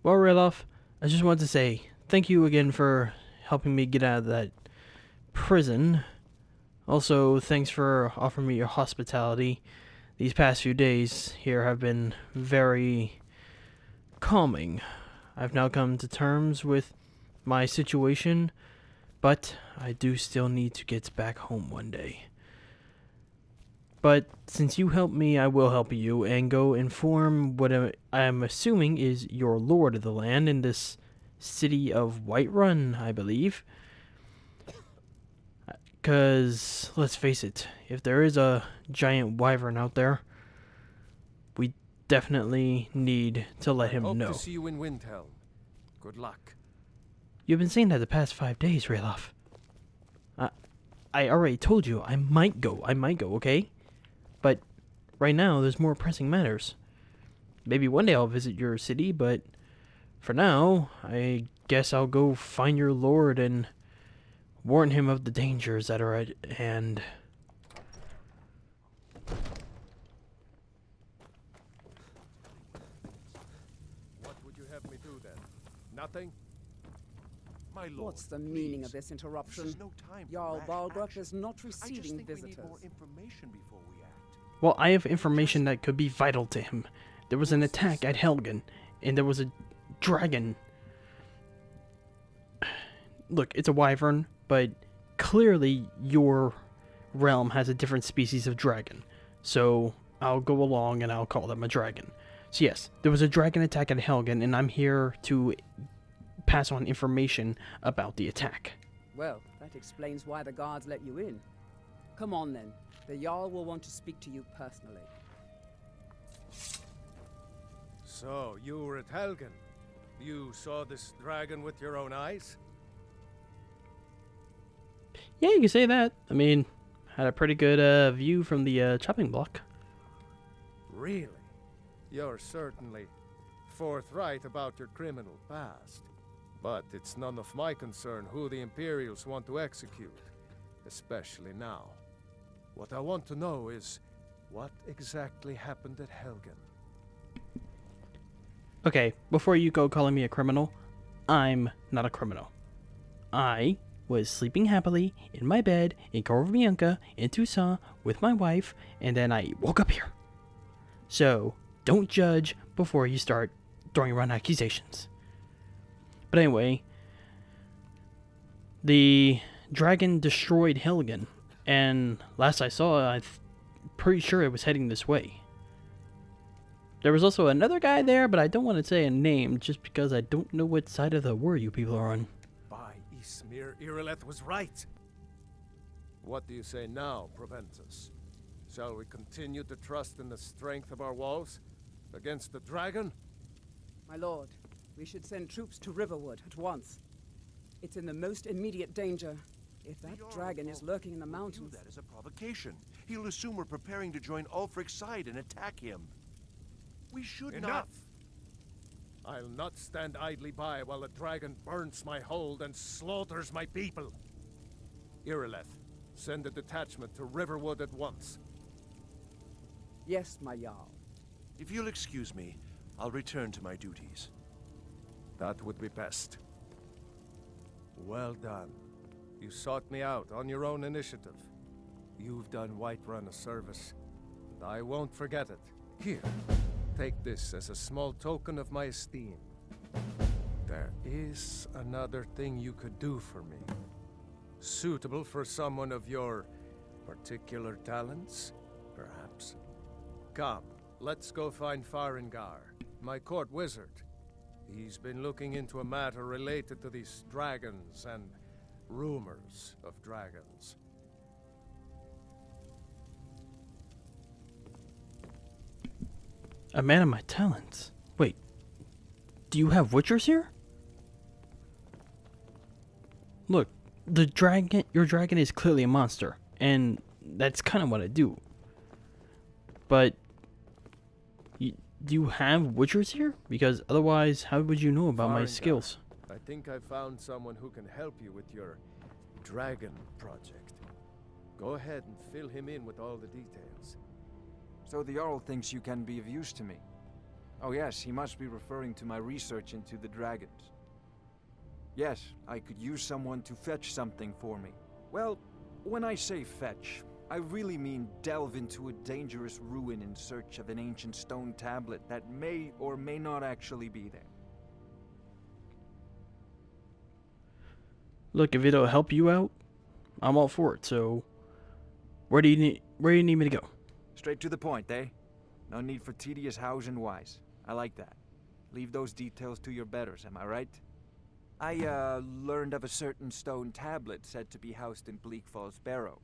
Well, Ralof, I just wanted to say thank you again for helping me get out of that prison. Also, thanks for offering me your hospitality. These past few days here have been very calming. I've now come to terms with my situation, but I do still need to get back home one day. But since you helped me, I will help you and go inform what I'm assuming is your lord of the land in this city of Whiterun, I believe. Because, let's face it, if there is a giant wyvern out there, we definitely need to let him know. Hope to see you in Windhelm. Good luck. You've been saying that the past 5 days, Ralof. I already told you I might go, okay? But right now, there's more pressing matters. Maybe one day I'll visit your city, but for now, I guess I'll go find your lord and warn him of the dangers that are at hand. What would you have me do then? Nothing? My lord, What's the meaning of please. this interruption? This is no time for Jarl rash Balgruuf action. is not I just receiving think we need visitors. more information before we act. Well, I have information that could be vital to him. There was an attack at Helgen, and there was a dragon. Look, it's a wyvern, but clearly your realm has a different species of dragon. So I'll go along and I'll call them a dragon. So yes, there was a dragon attack at Helgen, and I'm here to pass on information about the attack. Well, that explains why the guards let you in. Come on then. The Jarl will want to speak to you personally. So, you were at Helgen. You saw this dragon with your own eyes? Yeah, you can say that. I mean, had a pretty good view from the chopping block. Really? You're certainly forthright about your criminal past. But it's none of my concern who the Imperials want to execute, especially now. What I want to know is, what exactly happened at Helgen? Okay, before you go calling me a criminal, I'm not a criminal. I was sleeping happily in my bed in Korvianka in Toussaint with my wife, and then I woke up here. So, don't judge before you start throwing around accusations. But anyway, the dragon destroyed Helgen, and last I saw, I'm pretty sure it was heading this way. There was also another guy there, but I don't want to say a name just because I don't know what side of the war you people are on. By Ysmir, Irileth was right. What do you say now, Proventus? Shall we continue to trust in the strength of our walls against the dragon? My lord, we should send troops to Riverwood at once. It's in the most immediate danger. If that dragon is lurking in the mountains... That is a provocation. He'll assume we're preparing to join Ulfric's side and attack him. We should Enough! I'll not stand idly by while the dragon burns my hold and slaughters my people. Irileth, send a detachment to Riverwood at once. Yes, my Jarl. If you'll excuse me, I'll return to my duties. That would be best. Well done. You sought me out on your own initiative. You've done Whiterun a service, and I won't forget it. Here, take this as a small token of my esteem. There is another thing you could do for me. Suitable for someone of your particular talents, perhaps. Come, let's go find Farengar, my court wizard. He's been looking into a matter related to these dragons and rumors of dragons. A man of my talents. Wait, do you have witchers here? Look, your dragon is clearly a monster, and that's kind of what I do. But do you have witchers here? Because otherwise, how would you know about my Farengar, skills? I think I found someone who can help you with your dragon project. Go ahead and fill him in with all the details. So the Jarl thinks you can be of use to me. Oh yes, he must be referring to my research into the dragons. Yes, I could use someone to fetch something for me. Well, when I say fetch, I really mean delve into a dangerous ruin in search of an ancient stone tablet that may or may not actually be there. Look, if it'll help you out, I'm all for it. So, where do you need me to go? Straight to the point, eh? No need for tedious hows and whys. I like that. Leave those details to your betters, am I right? I, learned of a certain stone tablet said to be housed in Bleak Falls Barrow.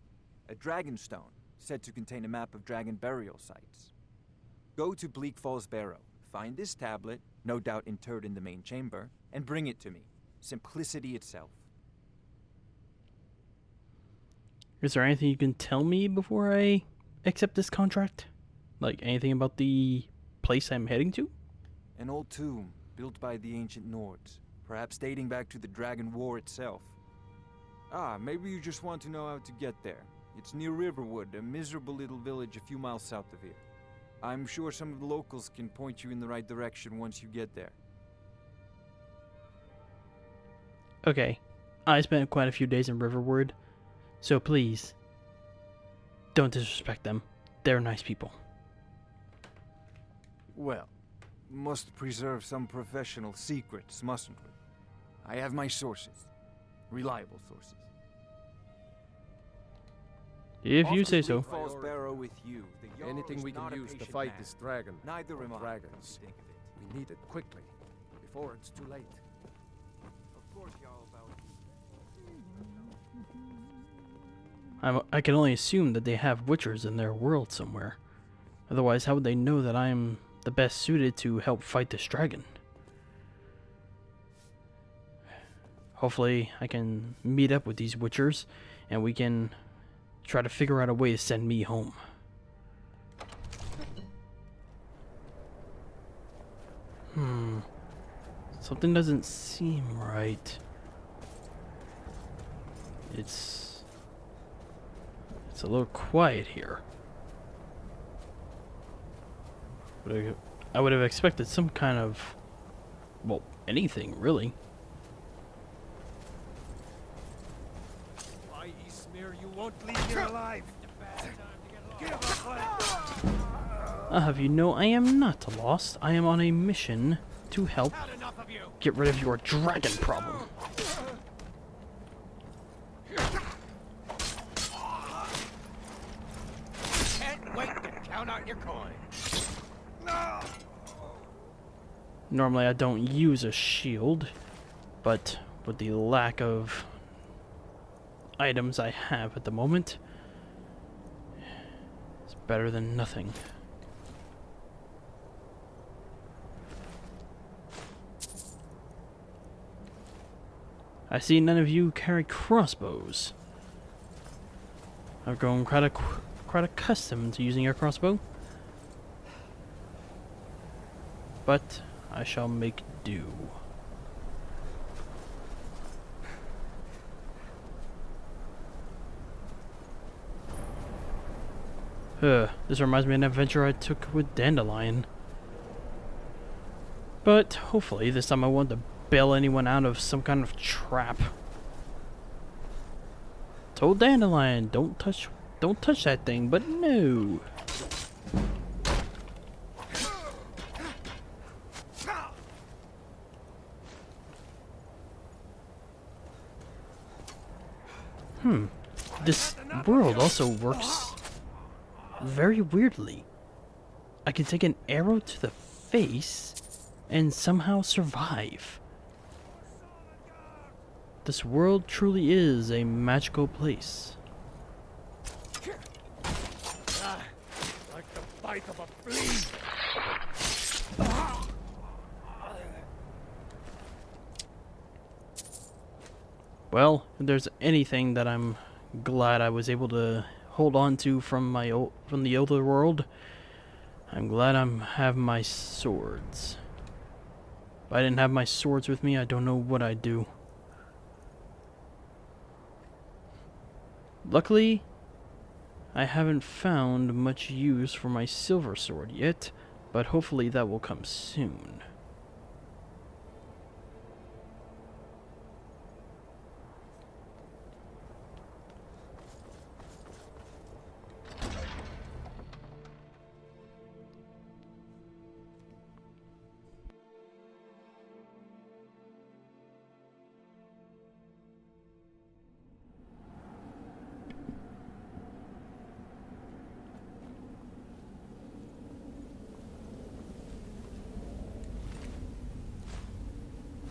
A dragon stone, said to contain a map of dragon burial sites. Go to Bleak Falls Barrow, find this tablet, no doubt interred in the main chamber, and bring it to me. Simplicity itself. Is there anything you can tell me before I accept this contract? Like anything about the place I'm heading to? An old tomb, built by the ancient Nords, perhaps dating back to the Dragon War itself. Ah, maybe you just want to know how to get there. It's near Riverwood, a miserable little village a few miles south of here. I'm sure some of the locals can point you in the right direction once you get there. Okay, I spent quite a few days in Riverwood, so please, don't disrespect them. They're nice people. Well, must preserve some professional secrets, mustn't we? I have my sources. Reliable sources. If you say so. Falls Barrow with you. The Anything we can use to fight this dragon. Neither am I. Dragons. Think of it. We need it quickly, before it's too late. Of course, y'all about. I can only assume that they have witchers in their world somewhere. Otherwise, how would they know that I am the best suited to help fight this dragon? Hopefully, I can meet up with these witchers, and we can try to figure out a way to send me home. Something doesn't seem right. It's a little quiet here. I would have expected some kind of, well, anything really. Why, Eastmere, you won't leave here alive. Have you know, I am not lost. I am on a mission to help get rid of your dragon problem. Can't wait to count out your coin. Normally I don't use a shield, but with the lack of items I have at the moment, it's better than nothing. I see none of you carry crossbows. I've grown quite accustomed to using a crossbow, but I shall make do. This reminds me of an adventure I took with Dandelion. But hopefully this time I won't have to bail anyone out of some kind of trap. Told Dandelion, don't touch that thing, but no. This world also works very weirdly. I can take an arrow to the face and somehow survive. This world truly is a magical place. Like the bite of a flea. Well, if there's anything that I'm glad I was able to hold on to from the other world, I'm glad I have my swords. If I didn't have my swords with me, I don't know what I'd do. Luckily, I haven't found much use for my silver sword yet, But hopefully that will come soon.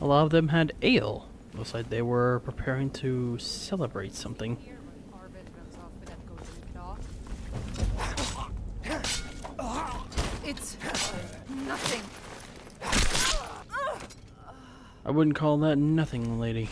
A lot of them had ale. Looks like they were preparing to celebrate something. It's nothing. I wouldn't call that nothing, lady.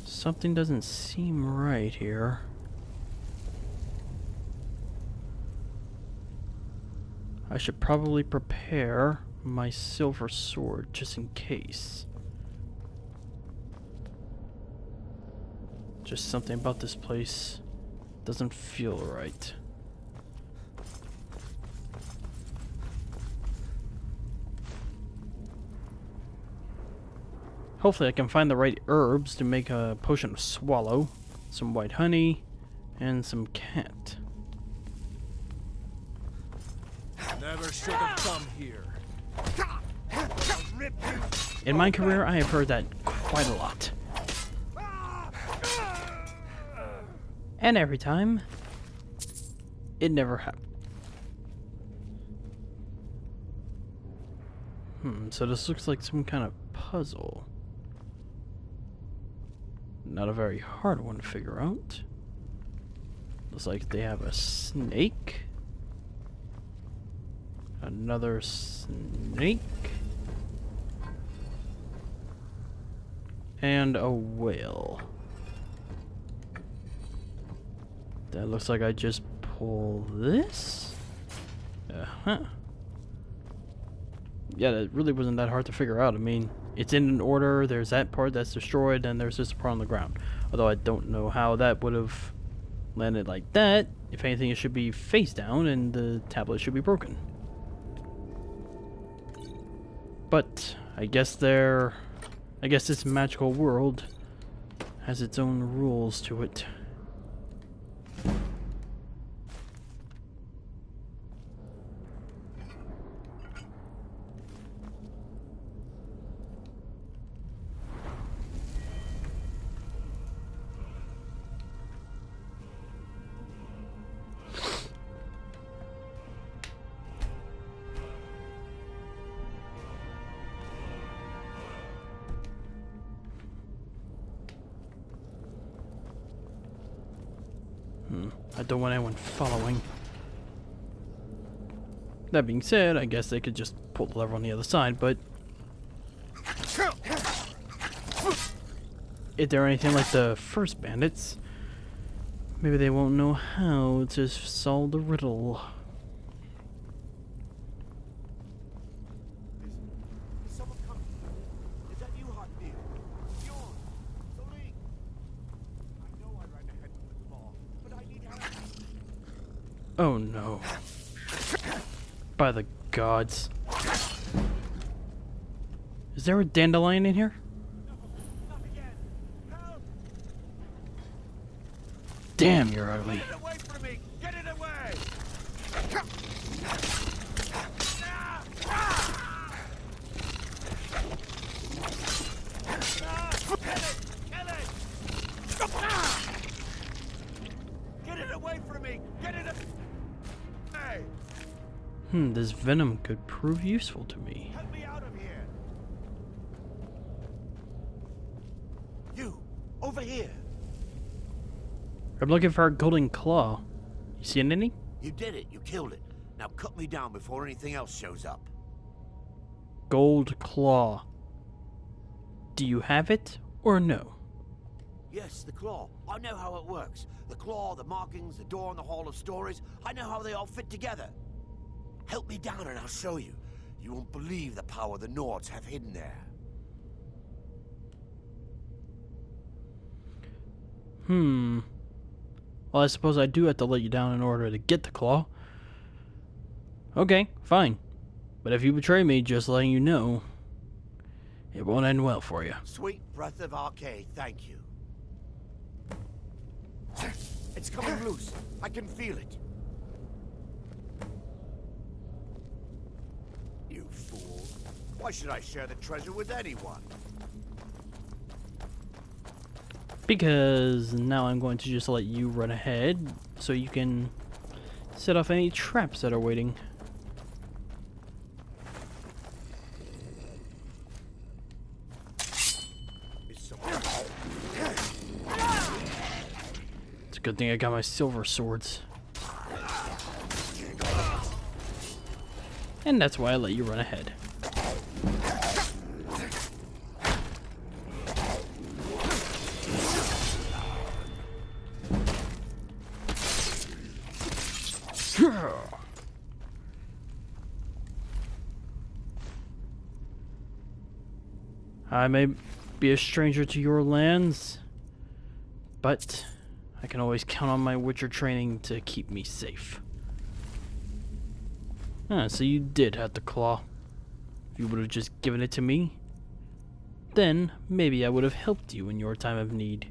Something doesn't seem right here. I should probably prepare my silver sword just in case. Just something about this place doesn't feel right. Hopefully I can find the right herbs to make a potion of swallow, some white honey, and some cat. Never should have come here. In my career, I have heard that quite a lot. And every time, it never happened. So this looks like some kind of puzzle. Not a very hard one to figure out. Looks like they have a snake. Another snake. And a whale. That looks like I just pull this? Uh-huh. Yeah, that really wasn't that hard to figure out. I mean, it's in an order, there's that part that's destroyed, and there's this part on the ground. Although I don't know how that would have landed like that. If anything, it should be face down, and the tablet should be broken. But I guess this magical world has its own rules to it. I don't want anyone following. That being said, I guess they could just pull the lever on the other side, but if they're anything like the first bandits, maybe they won't know how to solve the riddle. Is someone coming? Is that you, Hotfield? It's yours. The leak. I know I ran ahead with the ball, but I need help. Oh no. By the gods. Is there a dandelion in here? Not again. Help! Damn, you're ugly. Get it away from me! Get it away! Get it away from me! Get it away! This venom could prove useful to me. Help me out of here! You! Over here! I'm looking for a golden claw. You seeing any? You did it. You killed it. Now cut me down before anything else shows up. Gold claw. Do you have it or no? Yes, the claw. I know how it works. The claw, the markings, the door in the Hall of Stories. I know how they all fit together. Help me down and I'll show you. You won't believe the power the Nords have hidden there. Well, I suppose I do have to let you down in order to get the claw. Okay, fine. But if you betray me, just letting you know, it won't end well for you. Sweet breath of Arcade, thank you. It's coming loose. I can feel it. You fool. Why should I share the treasure with anyone? Because now I'm going to just let you run ahead so you can set off any traps that are waiting. It's a good thing I got my silver swords. And that's why I let you run ahead. I may be a stranger to your lands, but I can always count on my Witcher training to keep me safe. Ah, so you did have the claw. If you would have just given it to me, then maybe I would have helped you in your time of need.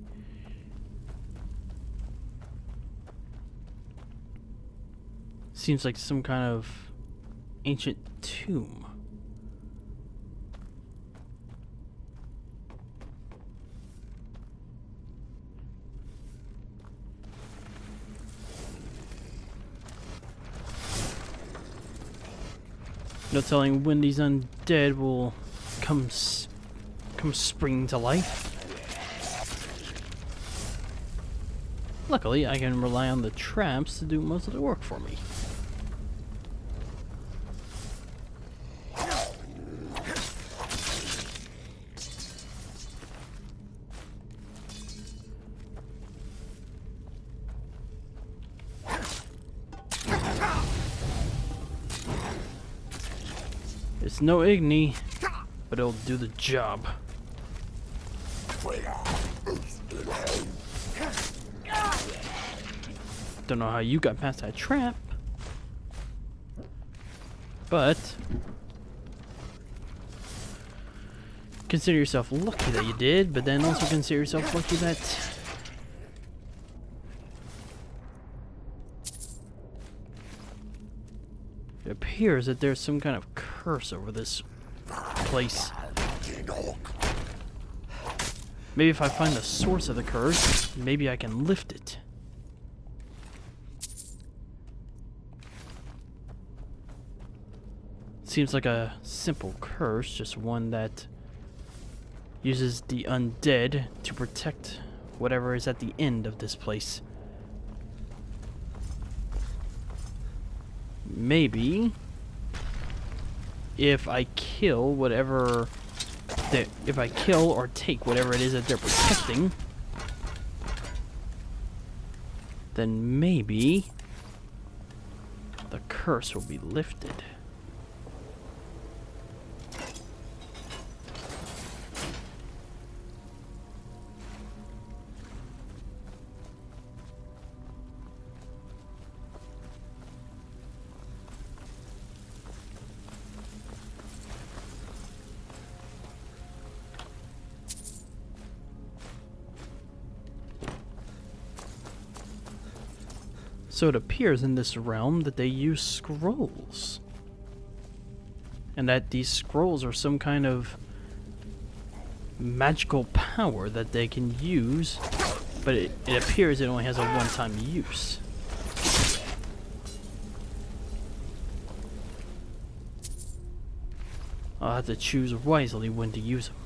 Seems like some kind of ancient tomb. No telling when these undead will come spring to life. Luckily, I can rely on the traps to do most of the work for me. It's no Igni, but it'll do the job. Don't know how you got past that trap, but consider yourself lucky that you did, but then also consider yourself lucky that it appears that there's some kind of curse over this place. Maybe if I find the source of the curse, maybe I can lift it. Seems like a simple curse, just one that uses the undead to protect whatever is at the end of this place. Maybe if I kill whatever if I kill or take whatever it is that they're protecting, then maybe the curse will be lifted. So it appears in this realm that they use scrolls. And that these scrolls are some kind of magical power that they can use, but it appears it only has a one-time use. I'll have to choose wisely when to use them.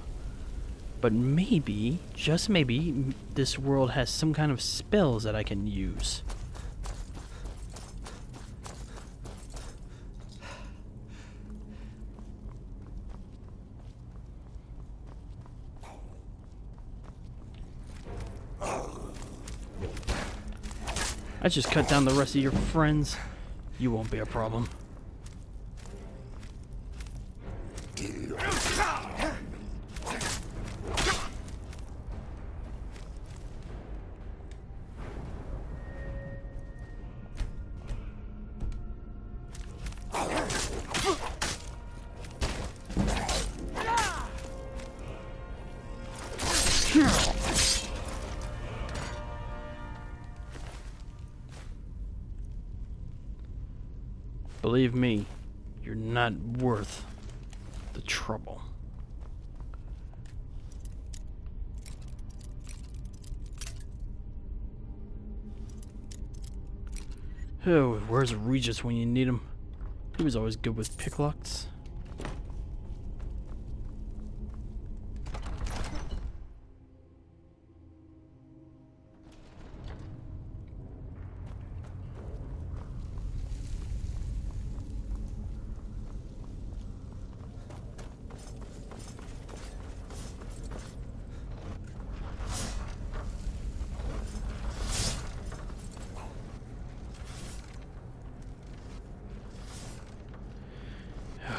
But maybe, just maybe, this world has some kind of spells that I can use. I just cut down the rest of your friends. You won't be a problem. Believe me, you're not worth the trouble. Oh, where's Regis when you need him? He was always good with picklocks.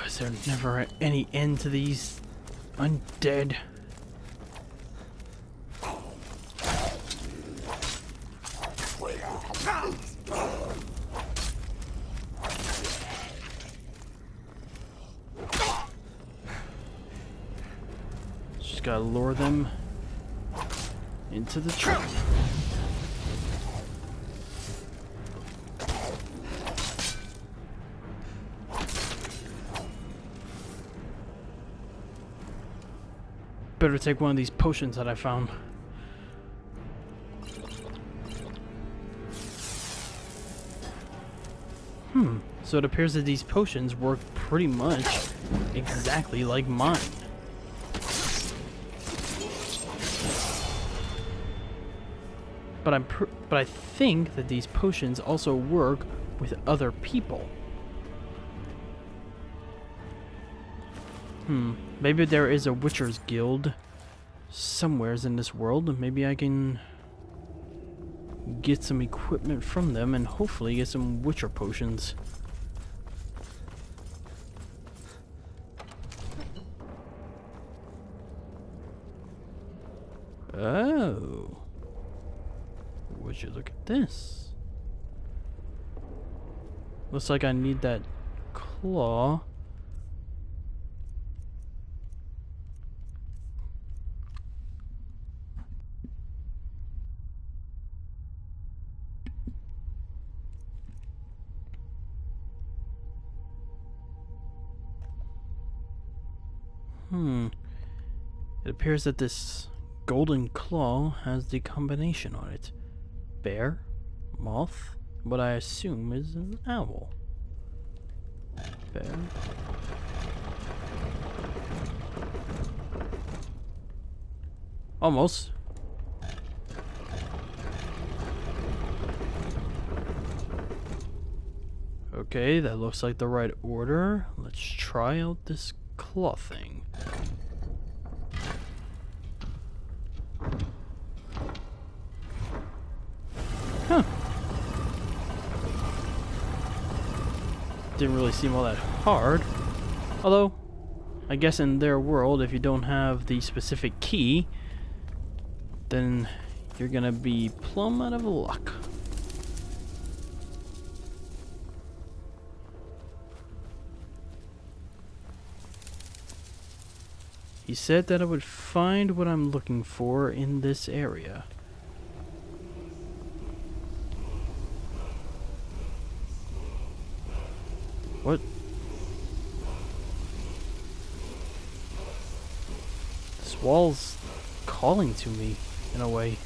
Is there never any end to these undead? Just gotta lure them into the trap. Better take one of these potions that I found. So it appears that these potions work pretty much exactly like mine. But I think that these potions also work with other people. Maybe there is a Witcher's Guild somewheres in this world. Maybe I can get some equipment from them and hopefully get some Witcher potions. Oh. Would you look at this? Looks like I need that claw. It appears that this golden claw has the combination on it. Bear, moth, what I assume is an owl. Bear. Almost. Okay, that looks like the right order. Let's try out this claw thing. Huh. Didn't really seem all that hard. Although, I guess in their world, if you don't have the specific key, then you're gonna be plumb out of luck. He said that I would find what I'm looking for in this area. What? This wall's calling to me, in a way.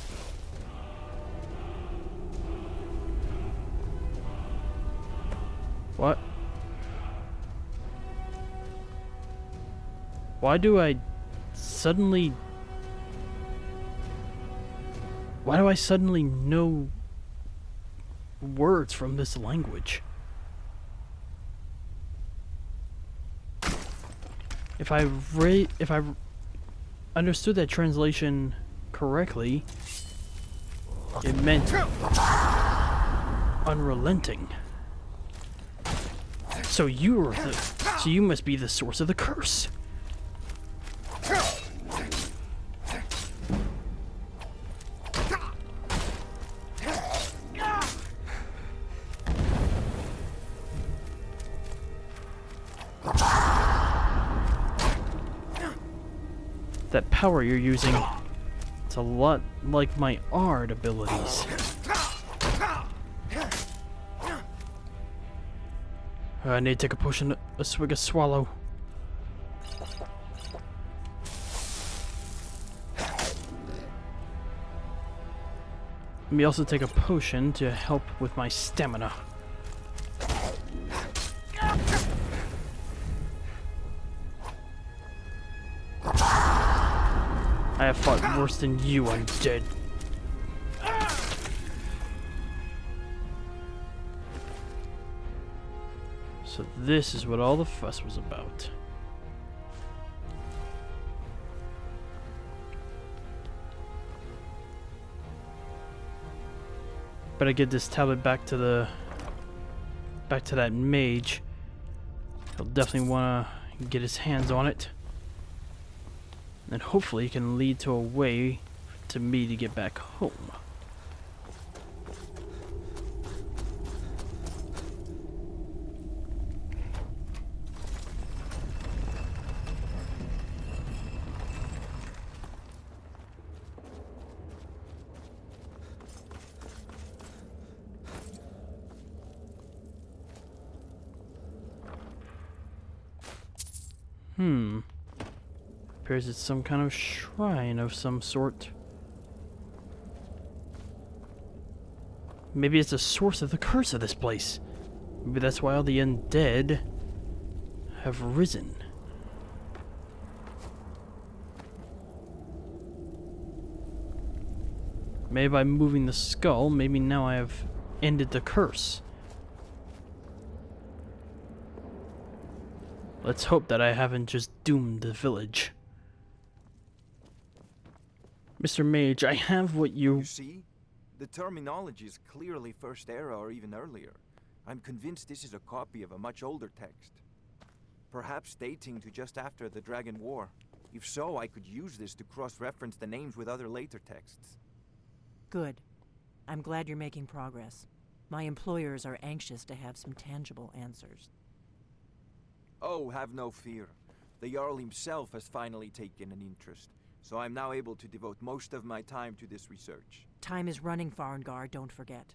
What? Why do I suddenly know words from this language? If I understood that translation correctly, it meant unrelenting. So you must be the source of the curse. That power you're using, it's a lot like my art abilities. I need to take a potion, a swig, a swallow. Let me also take a potion to help with my stamina. I have fought worse than you, undead. So this is what all the fuss was about. Better get this tablet back to that mage. He'll definitely want to get his hands on it. And hopefully it can lead to a way to me to get back home. Appears it's some kind of shrine of some sort. Maybe it's the source of the curse of this place. Maybe that's why all the undead have risen. Maybe by moving the skull, maybe now I have ended the curse. Let's hope that I haven't just doomed the village. Mr. Mage, I have what You see? The terminology is clearly First Era or even earlier. I'm convinced this is a copy of a much older text. Perhaps dating to just after the Dragon War. If so, I could use this to cross-reference the names with other later texts. Good. I'm glad you're making progress. My employers are anxious to have some tangible answers. Oh, have no fear. The Jarl himself has finally taken an interest, so I'm now able to devote most of my time to this research. Time is running, Farengar, don't forget.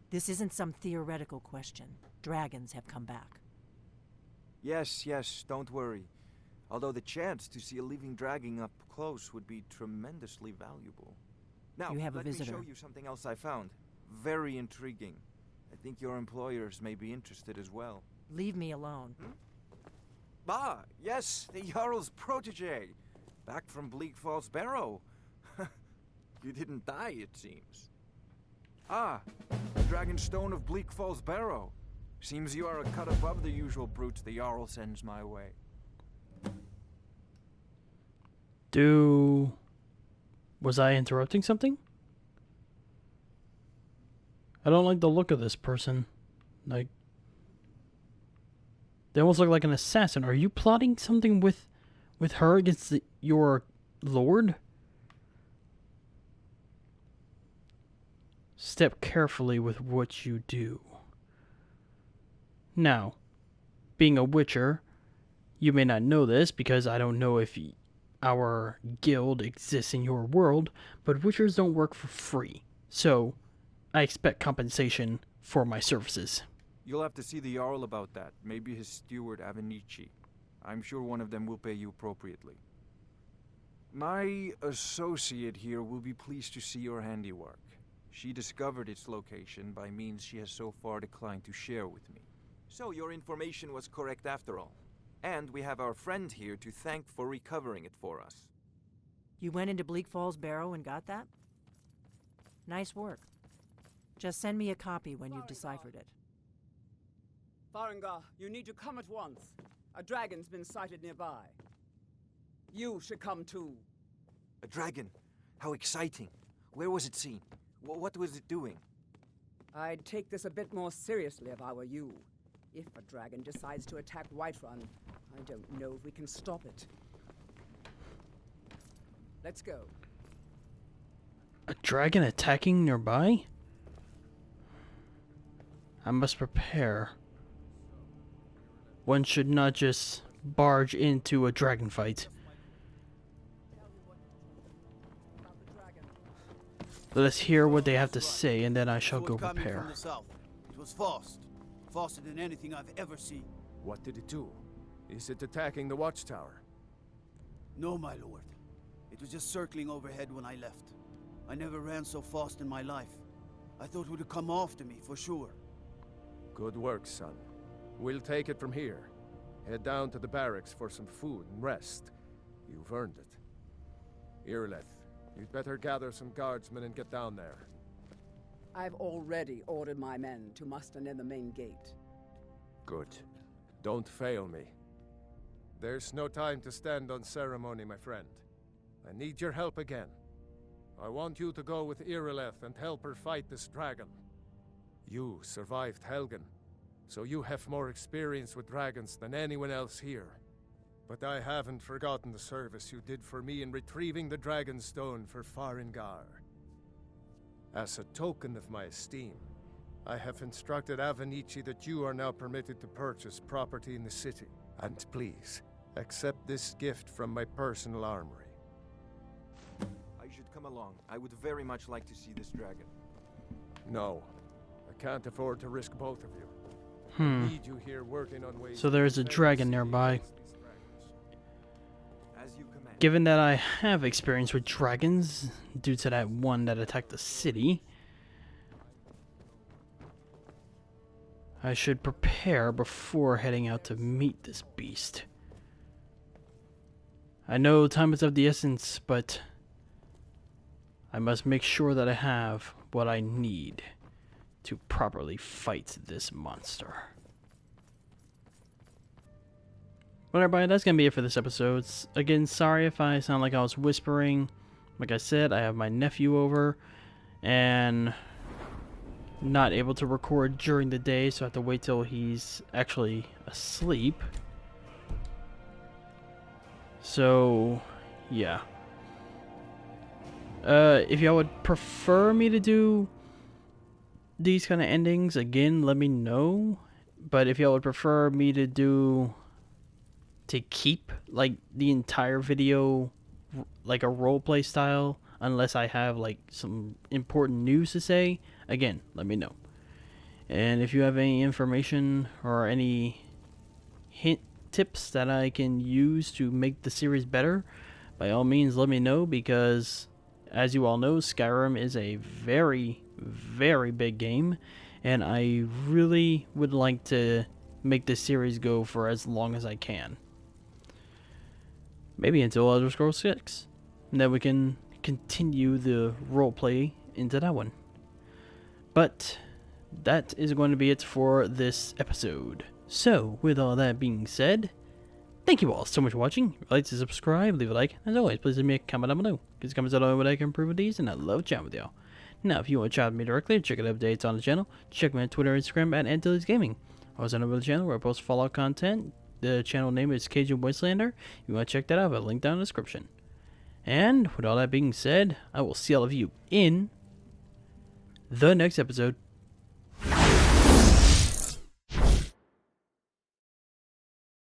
This isn't some theoretical question. Dragons have come back. Yes, don't worry. Although the chance to see a living dragon up close would be tremendously valuable. Now, You have a let me visitor. show you something else I found. Very intriguing. I think your employers may be interested as well. Leave me alone. Ah, yes, the Jarl's protege. Back from Bleak Falls Barrow. You didn't die, it seems. Ah, the Dragonstone of Bleak Falls Barrow. Seems you are a cut above the usual brutes the Jarl sends my way. Was I interrupting something? I don't like the look of this person. Like, they almost look like an assassin. Are you plotting something with her against your lord? Step carefully with what you do. Now, being a witcher, you may not know this because I don't know if our guild exists in your world, but witchers don't work for free. So, I expect compensation for my services. You'll have to see the Jarl about that. Maybe his steward, Avenici. I'm sure one of them will pay you appropriately. My associate here will be pleased to see your handiwork. She discovered its location by means she has so far declined to share with me. So your information was correct after all. And we have our friend here to thank for recovering it for us. You went into Bleak Falls Barrow and got that? Nice work. Just send me a copy when you've deciphered it. Farengar, you need to come at once. A dragon's been sighted nearby. You should come too. A dragon? How exciting. Where was it seen? What was it doing? I'd take this a bit more seriously if I were you. If a dragon decides to attack Whiterun, I don't know if we can stop it. Let's go. A dragon attacking nearby? I must prepare. One should not just barge into a dragon fight. Let us hear what they have to say, and then I shall go prepare. From the south. It was fast. Faster than anything I've ever seen. What did it do? Is it attacking the watchtower? No, my lord. It was just circling overhead when I left. I never ran so fast in my life. I thought it would have come after me, for sure. Good work, son. We'll take it from here. Head down to the barracks for some food and rest. You've earned it. Irileth, you'd better gather some guardsmen and get down there. I've already ordered my men to muster near the main gate. Good. Don't fail me. There's no time to stand on ceremony, my friend. I need your help again. I want you to go with Irileth and help her fight this dragon. You survived Helgen, so you have more experience with dragons than anyone else here. But I haven't forgotten the service you did for me in retrieving the Dragon Stone for Farengar. As a token of my esteem, I have instructed Avenici that you are now permitted to purchase property in the city. And please, accept this gift from my personal armory. I should come along. I would very much like to see this dragon. No, I can't afford to risk both of you. I need you here working on ways So there's a dragon nearby. As you command. Given that I have experience with dragons, due to that one that attacked the city, I should prepare before heading out to meet this beast. I know time is of the essence, but I must make sure that I have what I need to properly fight this monster. Well, everybody, that's going to be it for this episode. Again, sorry if I sound like I was whispering. Like I said, I have my nephew over, and not able to record during the day, so I have to wait till he's actually asleep. So, yeah. If y'all would prefer me to do these kind of endings, again, let me know. But if y'all would prefer me to keep like the entire video like a roleplay style, unless I have like some important news to say, again, let me know. And if you have any information or any tips that I can use to make the series better, by all means let me know, because as you all know, Skyrim is a very, very big game, and I really would like to make this series go for as long as I can. Maybe until Elder Scrolls 6. And then we can continue the roleplay into that one. But that is going to be it for this episode. So, with all that being said, thank you all so much for watching. If you'd like to subscribe, leave a like. As always, please leave me a comment down below, because comments are the only way I can improve with these, and I love chatting with y'all. Now, if you want to chat with me directly or check out updates on the channel, check me on Twitter and Instagram at Antilles Gaming. I was on the channel where I post Fallout content. The channel name is Cajun Wastelander. If you want to check that out, I'll link down in the description. And with all that being said, I will see all of you in the next episode.